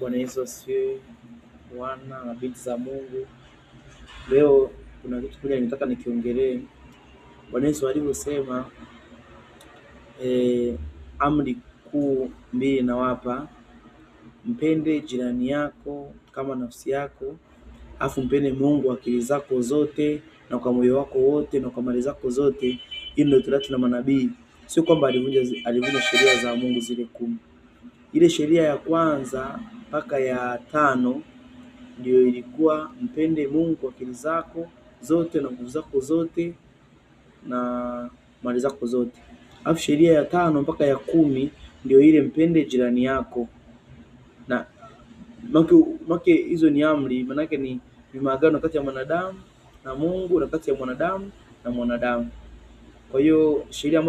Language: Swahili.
Bwana Yesu asifiwe, wana na binti za Mungu. Leo kuna kitu kimoja nataka nikiongelee. Bwana Yesu alivyosema amri kuu mbili nawapa, mpende jirani yako kama nafsi yako, afu mpende Mungu akili zako zote na kwa moyo wako wote na kwa mali zako zote. Hii ndio Torati na manabii. Sio kwamba alivunja sheria za Mungu zile 10. Ile sheria ya kwanza mpaka ya 5 ndio ilikuwa mpende Mungu kwa akili zako zote na nguvu zako zote na mali zako zote. Alafu sheria ya 5 mpaka ya 10 ndio ile mpende jirani yako. Na make hizo ni amri, manake ni maagano kati ya mwanadamu na Mungu na kati ya mwanadamu na mwanadamu. Kwa hiyo sheria